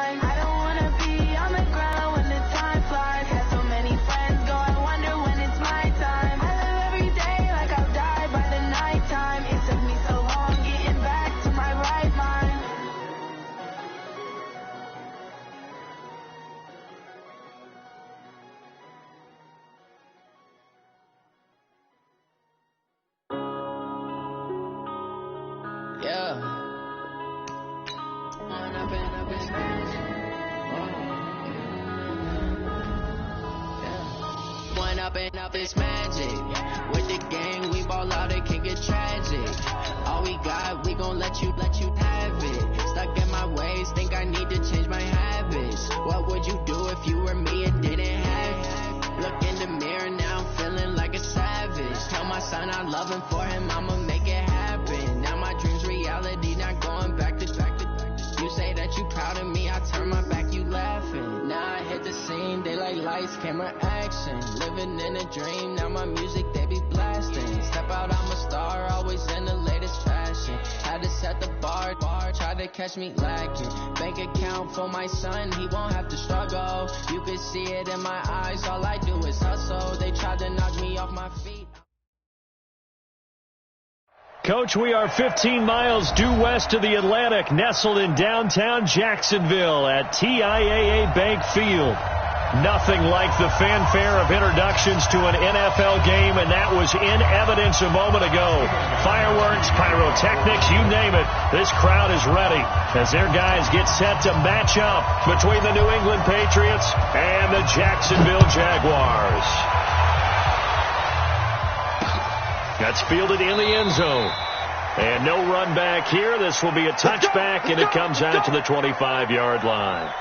time. I don't wanna be on the ground when the time flies. Had so many friends go, I wonder when it's my time. I live every day like I'll die by the nighttime. It took me so long getting back to my right mind. Yeah. One up and up is magic. With the gang, we ball out, it can get tragic. All we got, we gon' let you have it. Stuck in my ways, think I need to change my habits. What would you do if you were me and didn't have it? Look in the mirror, now I'm feeling like a savage. Tell my son I love him, for him I'ma make it happen. Now my dream's reality, not going back to. You say that you proud of me, I turn my back, you laughing. Now I hit the scene, they like lights, camera, action. Living in a dream, now my music, they be blasting. Step out, I'm a star, always in the latest fashion. Had to set the bar, try to catch me lacking. Bank account for my son, he won't have to struggle. You can see it in my eyes, all I do is hustle. They tried to knock me off my feet. Coach, we are 15 miles due west of the Atlantic, nestled in downtown Jacksonville at TIAA Bank Field. Nothing like the fanfare of introductions to an NFL game, and that was in evidence a moment ago. Fireworks, pyrotechnics, you name it. This crowd is ready as their guys get set to match up between the New England Patriots and the Jacksonville Jaguars. That's fielded in the end zone. And no run back here. This will be a touchback, and it comes out to the 25-yard line.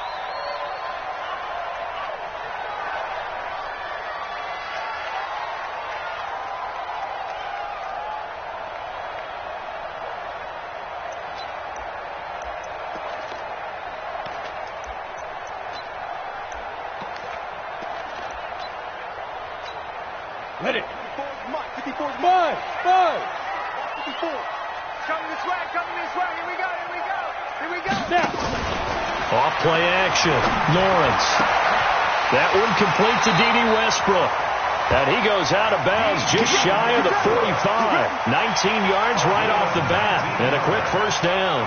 Ready. 54's mine. 54. Coming this way. Here we go. Now. Off play action. Lawrence. That one complete to D.D. Westbrook. And he goes out of bounds just shy of the 45. 19 yards right off the bat. And a quick first down.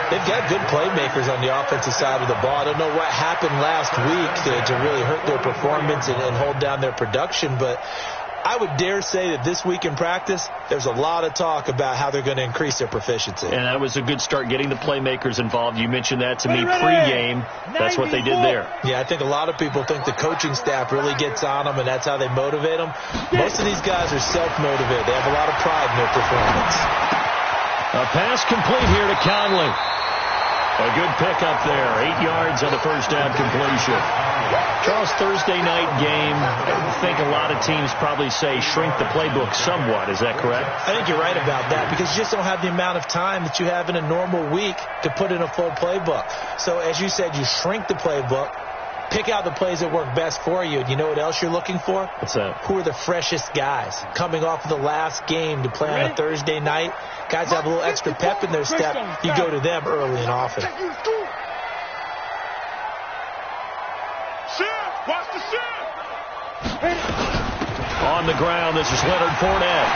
They've got good playmakers on the offensive side of the ball. I don't know what happened last week to really hurt their performance and hold down their production, but I would dare say that this week in practice, there's a lot of talk about how they're going to increase their proficiency. And that was a good start getting the playmakers involved. You mentioned that to me pregame. That's what they did there. Yeah, I think a lot of people think the coaching staff really gets on them, and that's how they motivate them. Most of these guys are self-motivated. They have a lot of pride in their performance. A pass complete here to Conley. A good pickup there. 8 yards on the first down completion. Charles, Thursday night game, I think a lot of teams probably say shrink the playbook somewhat. Is that correct? I think you're right about that because you just don't have the amount of time that you have in a normal week to put in a full playbook. So as you said, you shrink the playbook, pick out the plays that work best for you. And you know what else you're looking for? What's that? Who are the freshest guys coming off of the last game to play on a Thursday night? Guys have a little extra pep in their step. You go to them early and often. Watch the shot. On the ground, this is Leonard Fournette.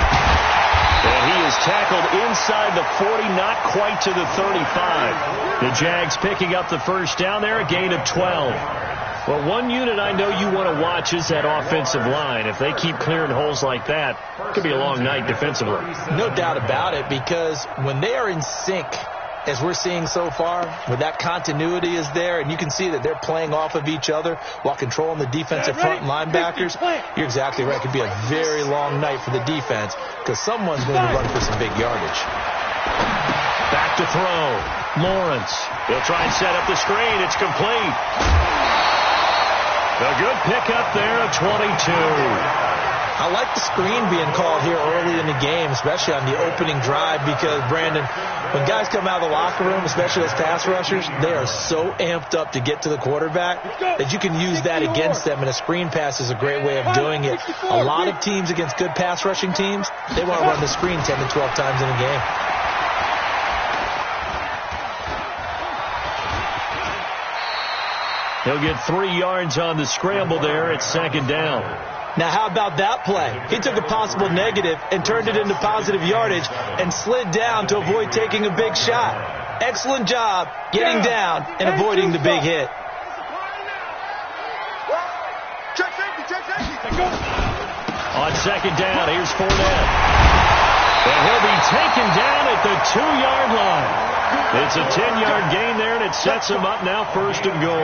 And he is tackled inside the 40, not quite to the 35. The Jags picking up the first down there, a gain of 12. Well, one unit I know you want to watch is that offensive line. If they keep clearing holes like that, it could be a long night defensively. No doubt about it, because when they are in sync, as we're seeing so far, where that continuity is there, and you can see that they're playing off of each other while controlling the defensive front linebackers, you're exactly right. It could be a very long night for the defense because someone's going to run for some big yardage. Back to throw. Lawrence. He'll try and set up the screen. It's complete. A good pickup there at 22. I like the screen being called here early in the game, especially on the opening drive, because, Brandon, when guys come out of the locker room, especially as pass rushers, they are so amped up to get to the quarterback that you can use that against them, and a screen pass is a great way of doing it. A lot of teams against good pass rushing teams, they want to run the screen 10 to 12 times in a game. He'll get 3 yards on the scramble there at second down. Now, how about that play? He took a possible negative and turned it into positive yardage and slid down to avoid taking a big shot. Excellent job getting down and avoiding the big hit. On second down, here's Fournette. And he'll be taken down at the 2-yard line. It's a 10-yard gain there, and it sets him up now first and goal.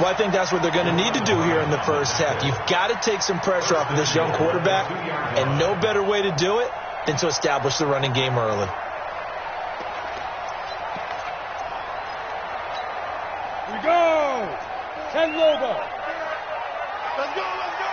Well, I think that's what they're going to need to do here in the first half. You've got to take some pressure off of this young quarterback, and no better way to do it than to establish the running game early. Here we go. 10 logo. Let's go, let's go.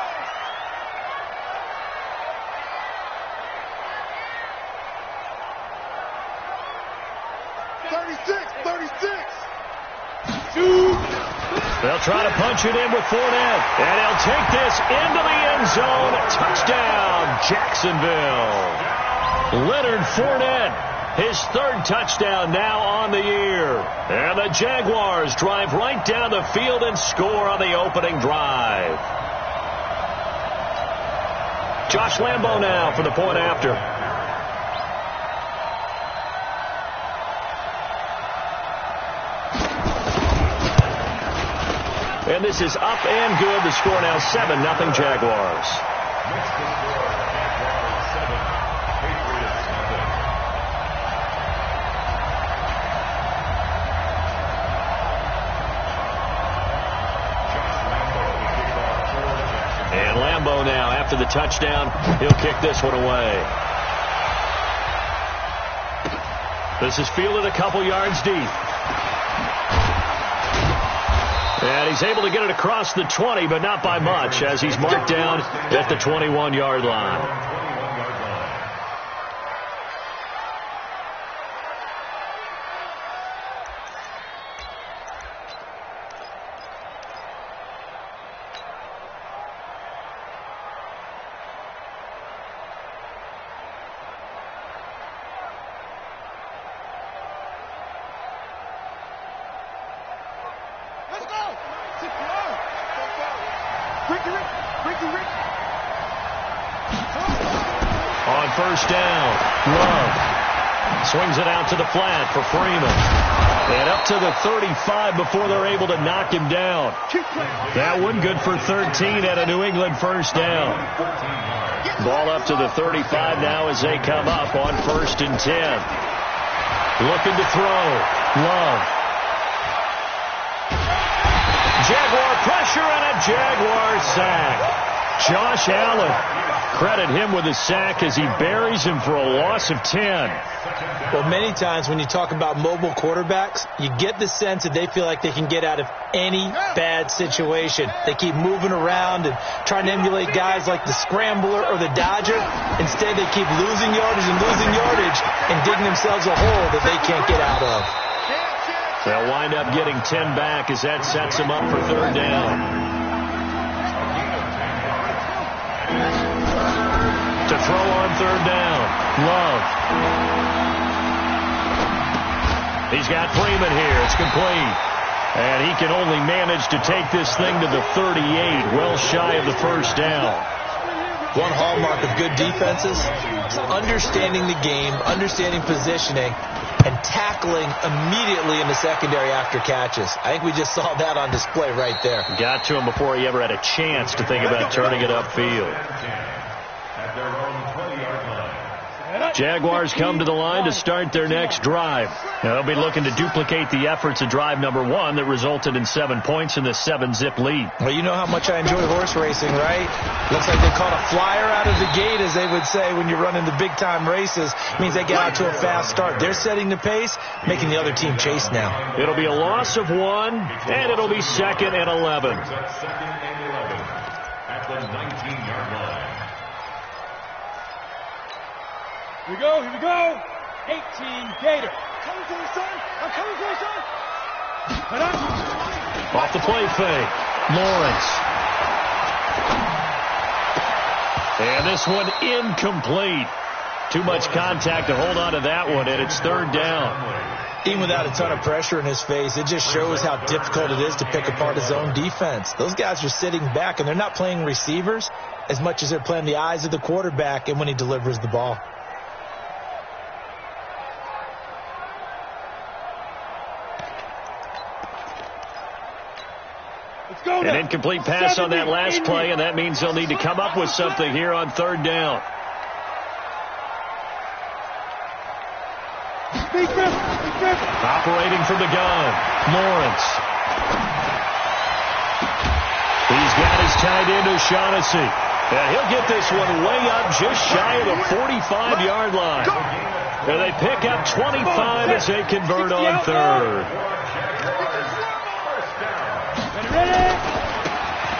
They'll try to punch it in with Fournette, and he'll take this into the end zone. Touchdown, Jacksonville. Leonard Fournette, his 3rd touchdown now on the year. And the Jaguars drive right down the field and score on the opening drive. Josh Lambo now for the point after. And this is up and good. The score now 7-0 Jaguars. And Lambo now after the touchdown. He'll kick this one away. This is fielded a couple yards deep. And he's able to get it across the 20, but not by much, as he's marked down at the 21-yard line. On first down, Love swings it out to the flat for Freeman. And up to the 35 before they're able to knock him down. That one good for 13 at a New England first down. Ball up to the 35 now as they come up on 1st and 10. Looking to throw. Love. Jaguar pressure and a Jaguar sack. Josh Allen, credit him with a sack as he buries him for a loss of 10. Well, many times when you talk about mobile quarterbacks, you get the sense that they feel like they can get out of any bad situation. They keep moving around and trying to emulate guys like the Scrambler or the Dodger. Instead, they keep losing yardage and digging themselves a hole that they can't get out of. They'll wind up getting 10 back as that sets them up for 3rd down. To throw on 3rd down, Love. He's got Freeman here. It's complete. And he can only manage to take this thing to the 38, well shy of the first down. One hallmark of good defenses is understanding the game, understanding positioning, and tackling immediately in the secondary after catches. I think we just saw that on display right there. Got to him before he ever had a chance to think about turning it upfield. Jaguars come to the line to start their next drive. Now, they'll be looking to duplicate the efforts of drive number 1 that resulted in 7 points in the 7-zip lead. Well, you know how much I enjoy horse racing, right? Looks like they caught a flyer out of the gate, as they would say when you're running the big-time races. It means they get out to a fast start. They're setting the pace, making the other team chase now. It'll be a loss of 1, and it'll be 2nd and 11. At the 19-yard line. Here we go, here we go. 18 Gator. Coming for you, son. I'm coming for you, son. Off the play fake. Lawrence. And this one incomplete. Too much contact to hold on to that one, and it's 3rd down. Even without a ton of pressure in his face, it just shows how difficult it is to pick apart his own defense. Those guys are sitting back, and they're not playing receivers as much as they're playing the eyes of the quarterback and when he delivers the ball. An incomplete pass on that last play, and that means they'll need to come up with something here on third down. Operating from the gun, Lawrence. He's got his tight end, O'Shaughnessy. And he'll get this one way up just shy of the 45-yard line. And they pick up 25 as they convert on third.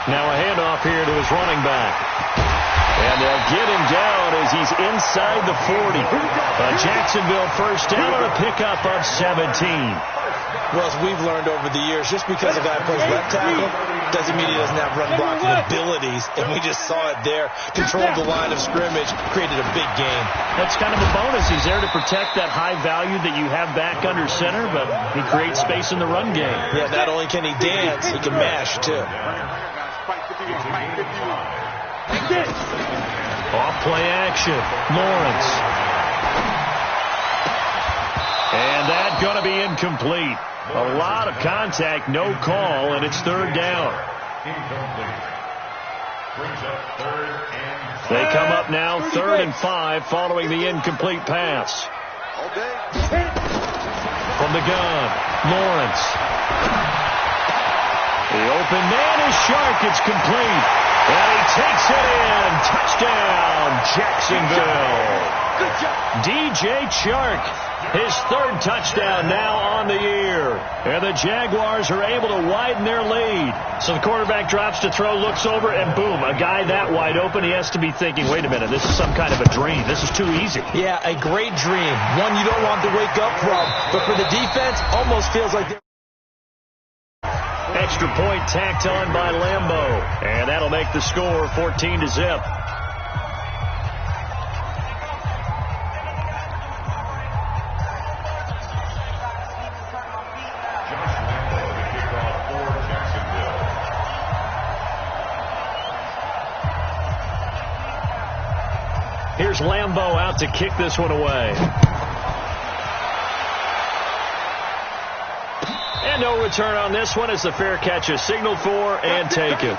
Now a handoff here to his running back. And they'll get him down as he's inside the 40. A Jacksonville first down on a pickup of 17. Well, as we've learned over the years, just because a guy plays left tackle doesn't mean he doesn't have run blocking abilities. And we just saw it there. Controlled the line of scrimmage, created a big gain. That's kind of a bonus. He's there to protect that high value that you have back under center, but he creates space in the run game. Yeah, not only can he dance, he can mash, too. Off play action, Lawrence. And that's going to be incomplete. A lot of contact, no call, and it's third down. They come up now 3rd and 5 following the incomplete pass. From the gun, Lawrence. The open man is Shark. It's complete. And he takes it in. Touchdown, Jacksonville. DJ Chark, his 3rd touchdown now on the year. And the Jaguars are able to widen their lead. So the quarterback drops to throw, looks over, and boom, a guy that wide open, he has to be thinking, wait a minute, this is some kind of a dream. This is too easy. Yeah, a great dream. One you don't want to wake up from. But for the defense, almost feels like they're... Extra point tacked on by Lambeau. And that'll make the score 14-0. Here's Lambeau out to kick this one away. And no return on this one as the fair catch is signaled for and taken.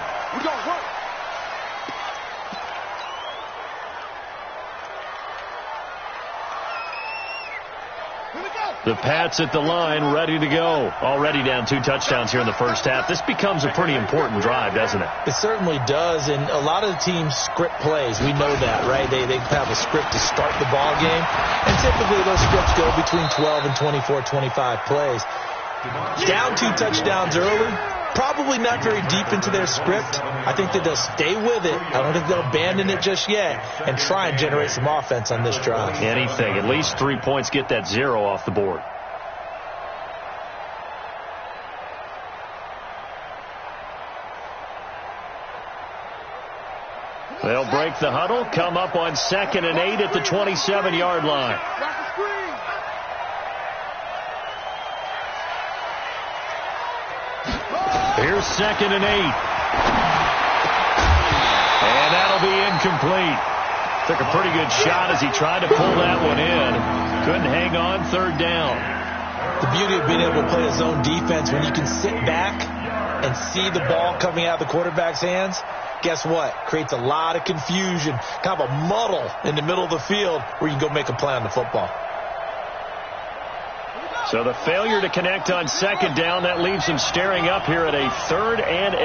The Pats at the line, ready to go. Already down 2 touchdowns here in the first half. This becomes a pretty important drive, doesn't it? It certainly does, and a lot of the teams script plays. We know that, right? They have a script to start the ball game, and typically those scripts go between 12 and 24, 25 plays. Down 2 touchdowns early, probably not very deep into their script. I think that they'll stay with it. I don't think they'll abandon it just yet and try and generate some offense on this drive. Anything. At least 3 points, get that 0 off the board. They'll break the huddle, come up on 2nd and 8 at the 27-yard line. Here's 2nd and 8. And that'll be incomplete. Took a pretty good shot as he tried to pull that one in. Couldn't hang on, 3rd down. The beauty of being able to play a zone defense when you can sit back and see the ball coming out of the quarterback's hands, guess what? Creates a lot of confusion, kind of a muddle in the middle of the field where you can go make a play on the football. So the failure to connect on 2nd down, that leaves him staring up here at a 3rd and 8.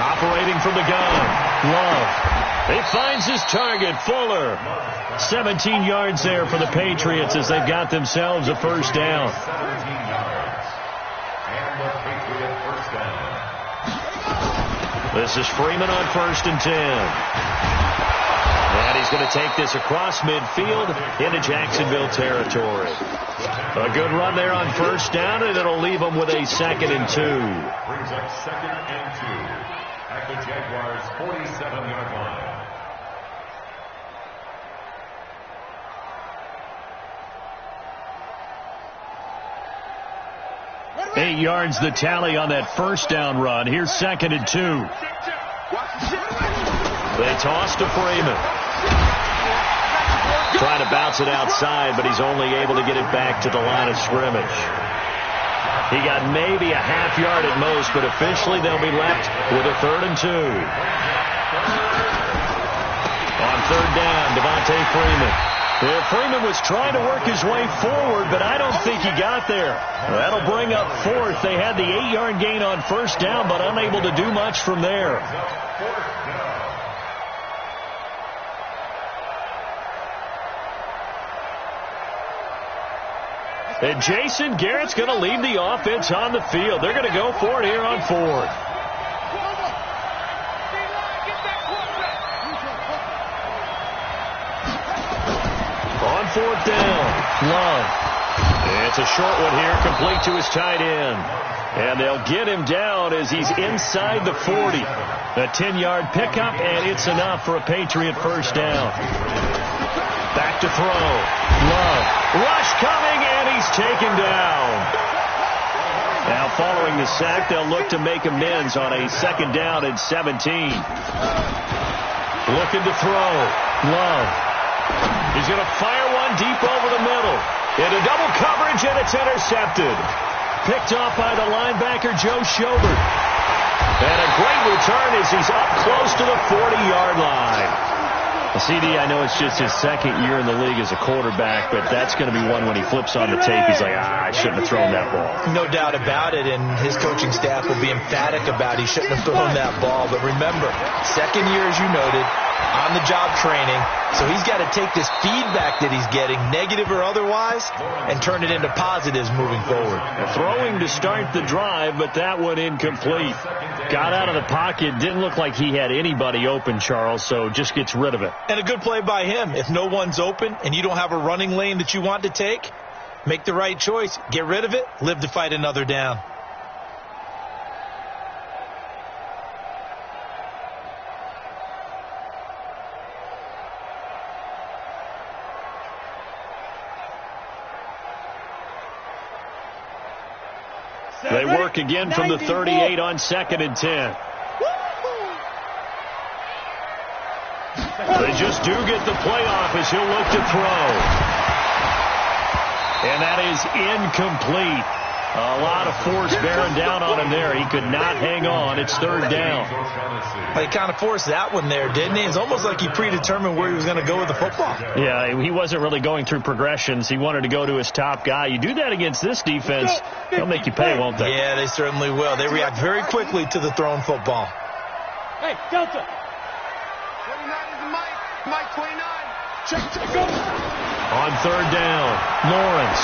Operating from the gun, Love. He finds his target, Fuller. 17 yards there for the Patriots as they've got themselves a first down. This is Freeman on 1st and 10. And he's going to take this across midfield into Jacksonville territory. A good run there on 1st down, and it'll leave them with a 2nd and 2. Brings up 2nd and 2 at the Jaguars' 47-yard line. 8 yards the tally on that first down run. Here's 2nd and 2. They toss to Freeman. Trying to bounce it outside, but he's only able to get it back to the line of scrimmage. He got maybe a half yard at most, but officially they'll be left with a 3rd and 2. On 3rd down, Devontae Freeman. Yeah, Freeman was trying to work his way forward, but I don't think he got there. That'll bring up 4th. They had the 8-yard gain on 1st down, but unable to do much from there. And Jason Garrett's going to lead the offense on the field. They're going to go for it here on 4th. On 4th down, Love. It's a short one here, complete to his tight end. And they'll get him down as he's inside the 40. A 10-yard pickup, and it's enough for a Patriot 1st down. Back to throw. Love. Rush coming, and he's taken down. Now following the sack, they'll look to make amends on a 2nd down and 17. Looking to throw. Love. He's going to fire one deep over the middle. Into double coverage, and it's intercepted. Picked off by the linebacker, Joe Schobert. And a great return as he's up close to the 40-yard line. CD, I know it's just his 2nd year in the league as a quarterback, but that's going to be one when he flips on the tape. He's like, I shouldn't have thrown that ball. No doubt about it, and his coaching staff will be emphatic about he shouldn't have thrown that ball. But remember, 2nd year, as you noted, on-the-job training, so he's got to take this feedback that he's getting, negative or otherwise, and turn it into positives moving forward. Throwing to start the drive, but that one incomplete. Got out of the pocket, didn't look like he had anybody open, Charles, so just gets rid of it. And a good play by him. If no one's open and you don't have a running lane that you want to take, make the right choice. Get rid of it. Live to fight another down. They work again from the 38 on 2nd and 10. They just do get the play off as he'll look to throw. And that is incomplete. A lot of force bearing down on him there. He could not hang on. It's 3rd down. He kind of forced that one there, didn't he? It's almost like he predetermined where he was going to go with the football. Yeah, he wasn't really going through progressions. He wanted to go to his top guy. You do that against this defense, they'll make you pay, won't they? Yeah, they certainly will. They react very quickly to the thrown football. Hey, Delta. 29 is Mike 29. Check, go. On 3rd down, Lawrence.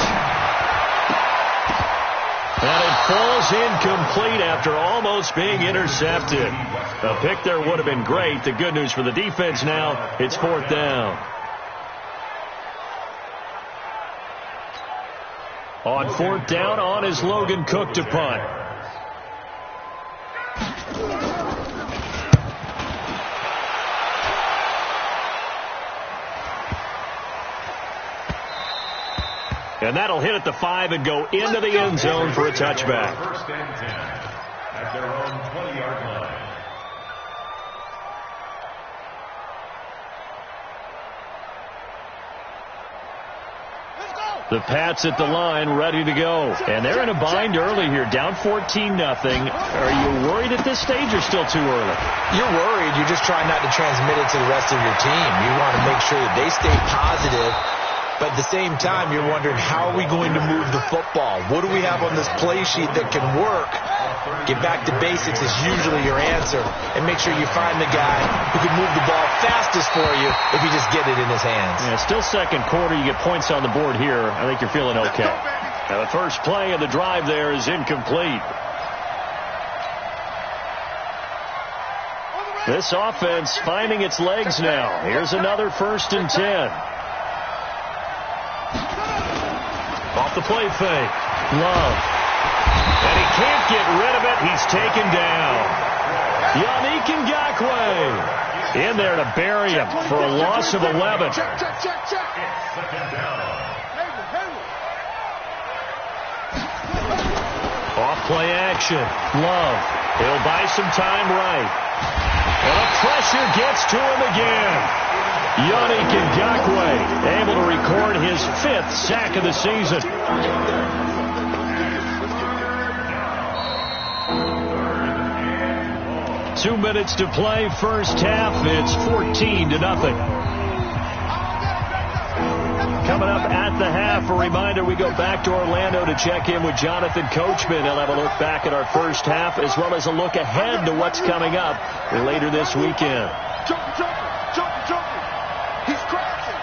And it falls incomplete after almost being intercepted. A pick there would have been great. The good news for the defense now, it's 4th down. On 4th down, on is Logan Cook to punt. And that'll hit at the 5 and go into the end zone for a touchback. 1st and 10 at their own 20-yard line. The Pats at the line, ready to go. And they're in a bind early here, down 14-0. Are you worried at this stage or still too early? You're worried. You're just trying not to transmit it to the rest of your team. You want to make sure that they stay positive. But at the same time, you're wondering, how are we going to move the football? What do we have on this play sheet that can work? Get back to basics is usually your answer. And make sure you find the guy who can move the ball fastest for you if you just get it in his hands. Yeah, still 2nd quarter. You get points on the board here. I think you're feeling okay. Now the first play of the drive there is incomplete. This offense finding its legs now. Here's another 1st and 10. Off the play fake. Love. And he can't get rid of it. He's taken down. Yannick Ngakoue in there to bury him for a loss of 11. Check. Off Play action. Love. He'll buy some time right. And the pressure gets to him again. Yannick Ngakoue able to record his 5th sack of the season. 2 minutes to play, first half. It's 14-0. Coming up at the half, a reminder, we go back to Orlando to check in with Jonathan Coachman. He'll have a look back at our first half as well as a look ahead to what's coming up later this weekend. He's crashing.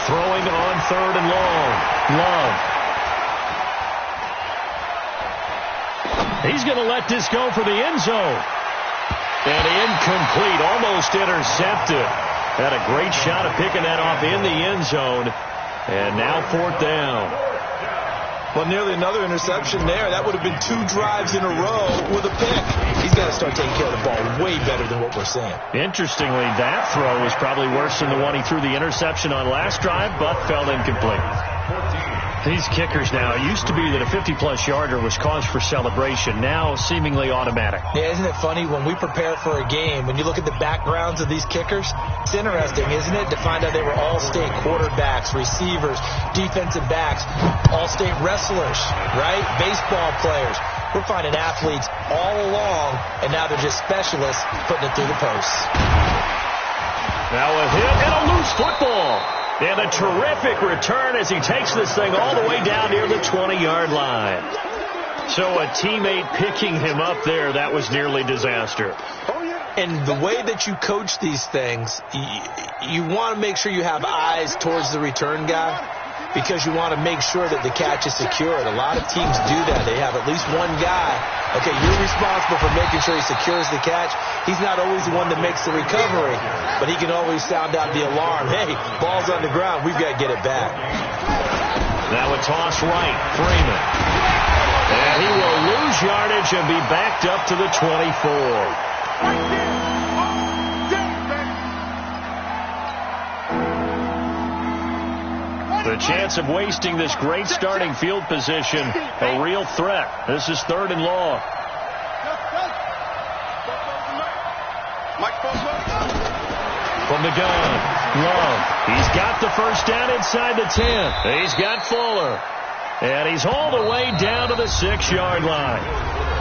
Throwing on 3rd and long. Love. He's going to let this go for the end zone. And incomplete, almost intercepted. Had a great shot of picking that off in the end zone. And now 4th down. Well, nearly another interception there. That would have been 2 drives in a row with a pick. He's got to start taking care of the ball way better than what we're seeing. Interestingly, that throw was probably worse than the one he threw the interception on last drive, but fell incomplete. These kickers now, it used to be that a 50-plus yarder was cause for celebration. Now seemingly automatic. Yeah, isn't it funny when we prepare for a game, when you look at the backgrounds of these kickers, it's interesting, isn't it, to find out they were all-state quarterbacks, receivers, defensive backs, all-state wrestlers, right? Baseball players. We're finding athletes all along, and now they're just specialists putting it through the posts. Now a hit and a loose football. And a terrific return as he takes this thing all the way down near the 20-yard line. So a teammate picking him up there, that was nearly disaster. And the way that you coach these things, you want to make sure you have eyes towards the return guy because you want to make sure that the catch is secured. A lot of teams do that. They have at least one guy. Okay, you're responsible for making sure he secures the catch. He's not always the one that makes the recovery, but he can always sound out the alarm. Hey, ball's on the ground. We've got to get it back. Now a toss right. Freeman. And he will lose yardage and be backed up to the 24. The chance of wasting this great starting field position, a real threat. This is 3rd and long. From the gun, Love. He's got the first down inside the 10. He's got Fuller. And he's all the way down to the 6-yard line.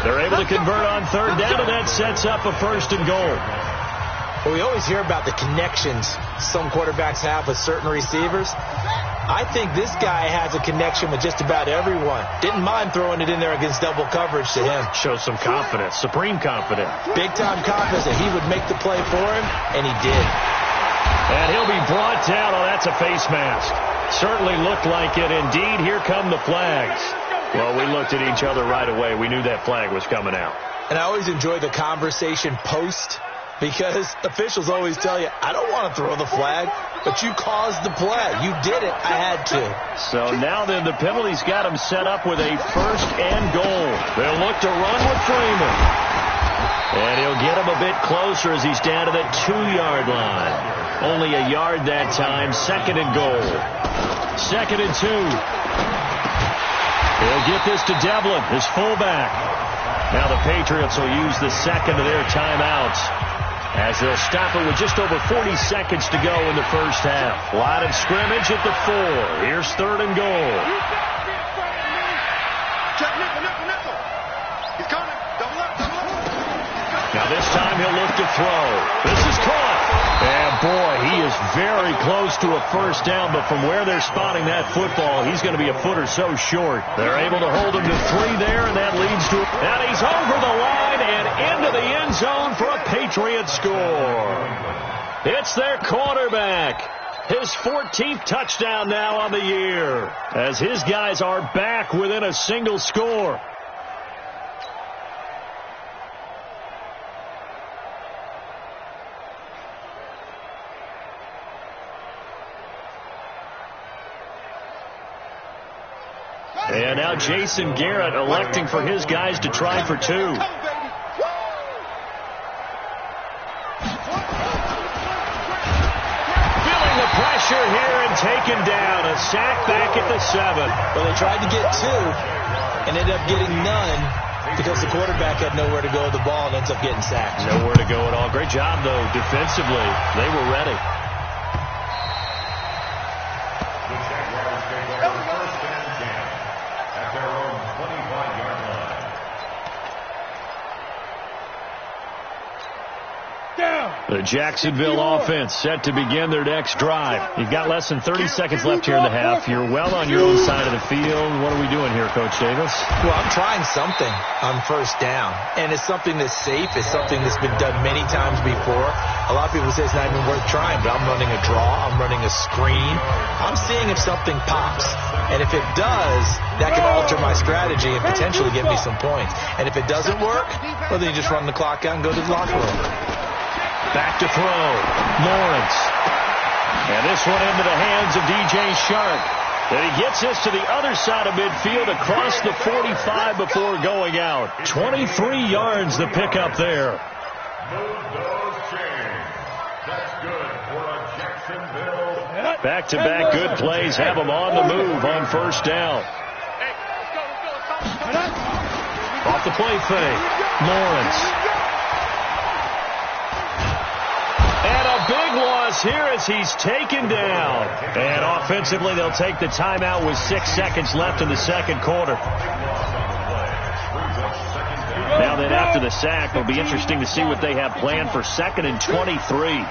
They're able to convert on 3rd down, and that sets up a 1st and goal. Well, we always hear about the connections some quarterbacks have with certain receivers. I think this guy has a connection with just about everyone. Didn't mind throwing it in there against double coverage to him. Shows some confidence, supreme confidence. Big-time confidence that he would make the play for him, and he did. And he'll be brought down. Oh, that's a face mask. Certainly looked like it. Indeed, here come the flags. Well, we looked at each other right away. We knew that flag was coming out. And I always enjoy the conversation post because officials always tell you, I don't want to throw the flag, but you caused the play. You did it. I had to. So now then the penalty's got him set up with a 1st and goal. They'll look to run with Freeman. And he'll get him a bit closer as he's down to the 2-yard line. Only a yard that time. 2nd and goal. 2nd and 2. He'll get this to Devlin, his fullback. Now the Patriots will use the 2nd of their timeouts as they'll stop it with just over 40 seconds to go in the first half. Line of scrimmage at the 4. Here's 3rd and goal. Check nickel. He's coming. Double up. Now this time he'll look to throw. This is caught. And boy, he is very close to a 1st down, but from where they're spotting that football, he's going to be a foot or so short. They're able to hold him to 3 there, and that leads to... And he's over the line and into the end zone for a Patriot score. It's their quarterback. His 14th touchdown now on the year, as his guys are back within a single score. And now Jason Garrett electing for his guys to try for 2. Feeling the pressure here and taken down. A sack back at the 7. Well, they tried to get 2. and ended up getting none because the quarterback had nowhere to go with the ball and ends up getting sacked. Nowhere to go at all. Great job, though, defensively. They were ready. The Jaguars take over first and 10 at their own 25-yard line. The Jacksonville offense set to begin their next drive. You've got less than 30 seconds left here in the half. You're well on your own side of the field. What are we doing here, Coach Davis? Well, I'm trying something on first down, and it's something that's safe. It's something that's been done many times before. A lot of people say it's not even worth trying, but I'm running a draw. I'm running a screen. I'm seeing if something pops, and if it does, that can alter my strategy and potentially get me some points. And if it doesn't work, well, then you just run the clock out and go to the locker room. Back to throw. Lawrence. And this one into the hands of DJ Shark. And he gets this to the other side of midfield across the 45 before going out. 23 yards the pickup there. Move those chains. That's good for a Jacksonville. Back-to-back good plays have them on the move on first down. Off the play fake. Lawrence. And a big loss here as he's taken down. And offensively, they'll take the timeout with 6 seconds left in the second quarter. Now then, after the sack, it'll be interesting to see what they have planned for 2nd and 23.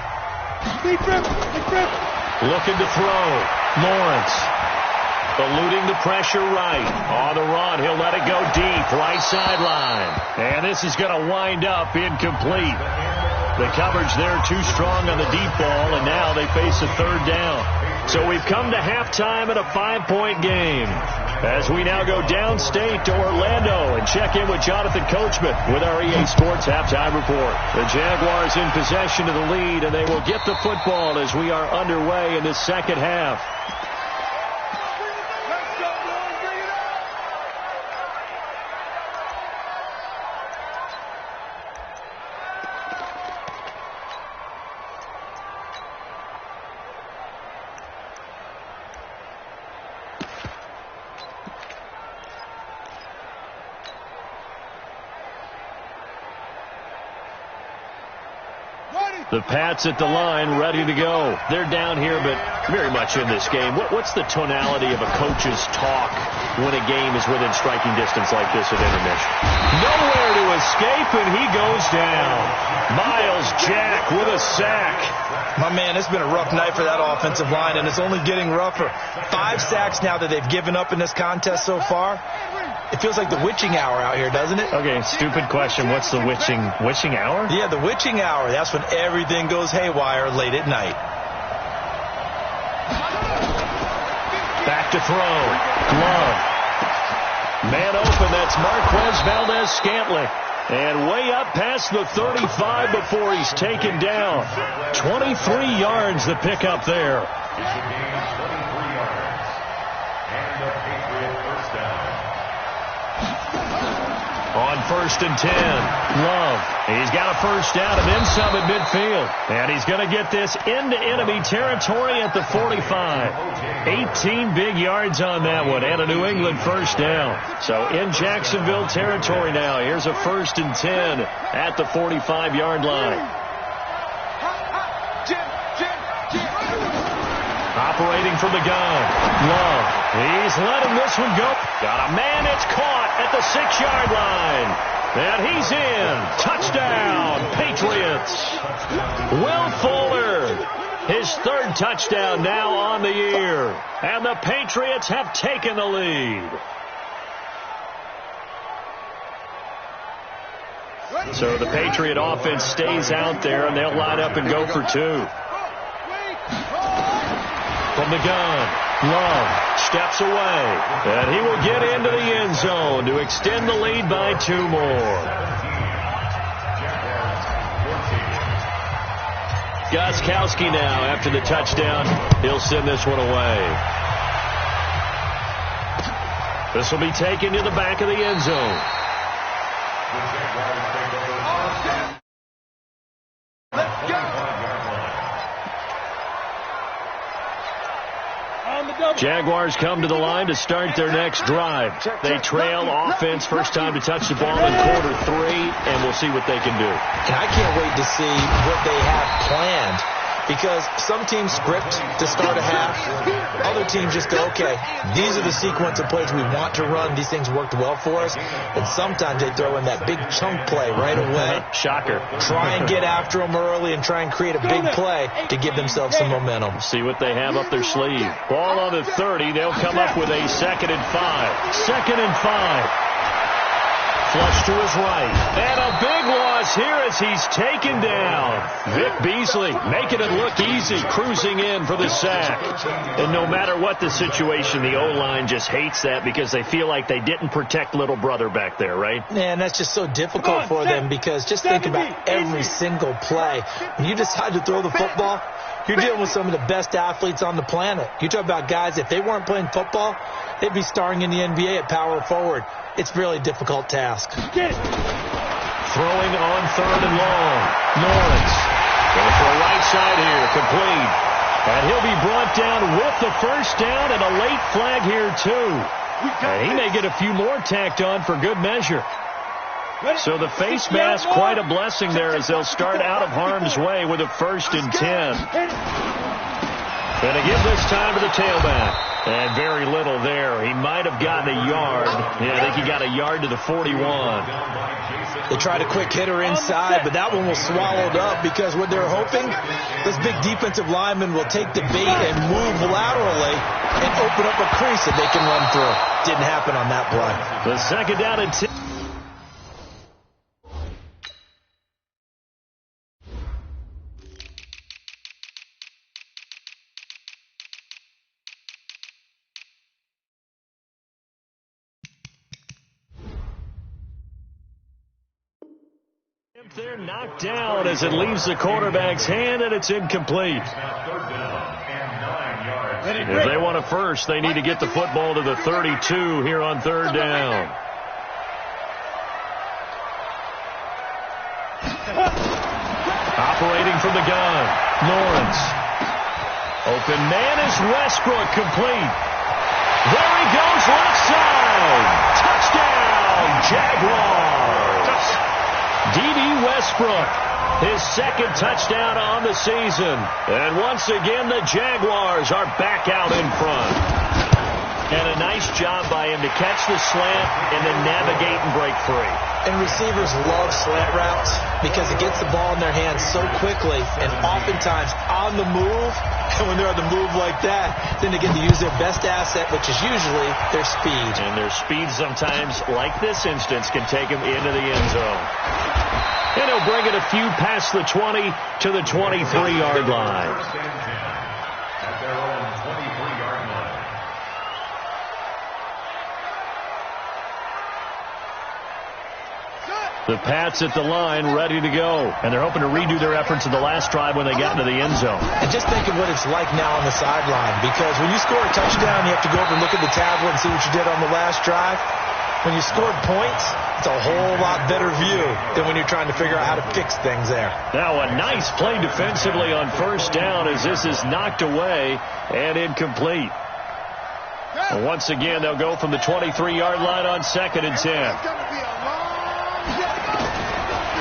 Looking to throw. Lawrence. Eluding the pressure right. On the run, he'll let it go deep. Right sideline. And this is going to wind up incomplete. The coverage there too strong on the deep ball, and now they face a third down. So we've come to halftime in a 5-point game. As we now go downstate to Orlando and check in with Jonathan Coachman with our EA Sports Halftime Report. The Jaguars in possession of the lead, and they will get the football as we are underway in the second half. The Pats at the line, ready to go. They're down here, but very much in this game. What's the tonality of a coach's talk when a game is within striking distance like this at intermission? Nowhere to escape, and he goes down. Miles Jack with a sack. My man, it's been a rough night for that offensive line, and it's only getting rougher. 5 sacks now that they've given up in this contest so far. It feels like the witching hour out here, doesn't it? Okay, stupid question. What's the witching hour? Yeah, the witching hour. That's when everything goes haywire late at night. Back to throw. Glove. Man open. That's Marquez Valdez-Scantling. And way up past the 35 before he's taken down. 23 yards the pickup there. On 1st and 10, Love. He's got a first down and then some at midfield. And he's going to get this into enemy territory at the 45. 18 big yards on that one and a New England first down. So in Jacksonville territory now. Here's a 1st and 10 at the 45-yard line. Operating from the gun. Love. He's letting this one go. Got a man. It's caught at the 6-yard line. And he's in. Touchdown, Patriots. Will Fuller. His 3rd touchdown now on the year. And the Patriots have taken the lead. So the Patriot offense stays out there, and they'll line up and go for 2. From the gun, Love steps away, and he will get into the end zone to extend the lead by 2 more. Gostkowski now after the touchdown. He'll send this one away. This will be taken to the back of the end zone. on the double. Jaguars come to the line to start their next drive. They trail offense, first time to touch the ball in quarter 3, and we'll see what they can do. And I can't wait to see what they have planned, because some teams script to start a half. Other teams just go, okay, these are the sequence of plays we want to run. These things worked well for us. And sometimes they throw in that big chunk play right away. Shocker. Try and get after them early and try and create a big play to give themselves some momentum. See what they have up their sleeve. Ball on the 30. They'll come up with a 2nd and 5. 2nd and 5. Flush to his right. And a big loss here as he's taken down. Vic Beasley making it look easy, cruising in for the sack. And no matter what the situation, the O-line just hates that because they feel like they didn't protect little brother back there, right? Man, that's just so difficult for them, because just think about every single play. When you decide to throw the football, you're dealing with some of the best athletes on the planet. You talk about guys, if they weren't playing football, they'd be starring in the NBA at power forward. It's a really difficult task. Throwing on 3rd and long. Lawrence going for a right side here, complete. And he'll be brought down with the first down and a late flag here too. And he may get a few more tacked on for good measure. So the face mask, quite a blessing there as they'll start out of harm's way with a 1st and 10. And again this time to the tailback. And very little there. He might have gotten a yard. Yeah, I think he got a yard to the 41. They tried a quick hitter inside, but that one was swallowed up because what they're hoping, this big defensive lineman will take the bait and move laterally and open up a crease that they can run through. Didn't happen on that play. The 2nd down and 10. They're knocked down as it leaves the quarterback's hand, and it's incomplete. If they want a first, they need to get the football to the 32 here on 3rd down. Operating from the gun, Lawrence. Open man is Westbrook, complete. There he goes, left side. Touchdown, Jaguars. D.D. Westbrook, his 2nd touchdown on the season. And once again, the Jaguars are back out in front. And a nice job by him to catch the slant and then navigate and break free. And receivers love slant routes because it gets the ball in their hands so quickly and oftentimes on the move. And when they're on the move like that, then they get to use their best asset, which is usually their speed. And their speed sometimes, like this instance, can take them into the end zone. And he'll bring it a few past the 20 to the 23-yard line. At their own 23-yard line. The Pats at the line, ready to go. And they're hoping to redo their efforts in the last drive when they got into the end zone. And just think of what it's like now on the sideline, because when you score a touchdown, you have to go over and look at the tablet and see what you did on the last drive. When you scored points, it's a whole lot better view than when you're trying to figure out how to fix things there. Now a nice play defensively on 1st down as this is knocked away and incomplete. And once again, they'll go from the 23-yard line on 2nd and 10.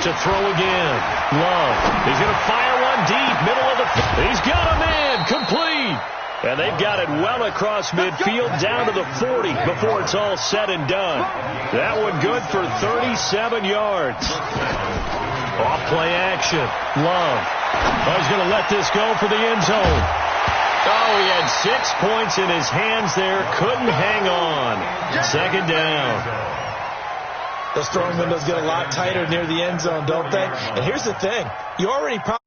To throw again. Love. He's going to fire one deep, middle of the field. He's got him in. Complete. And they've got it well across midfield down to the 40 before it's all said and done. That one good for 37 yards. Off play action. Love. Oh, he's going to let this go for the end zone. Oh, he had 6 points in his hands there. Couldn't hang on. 2nd down. Those throwing windows get a lot tighter near the end zone, don't they? And here's the thing. You already probably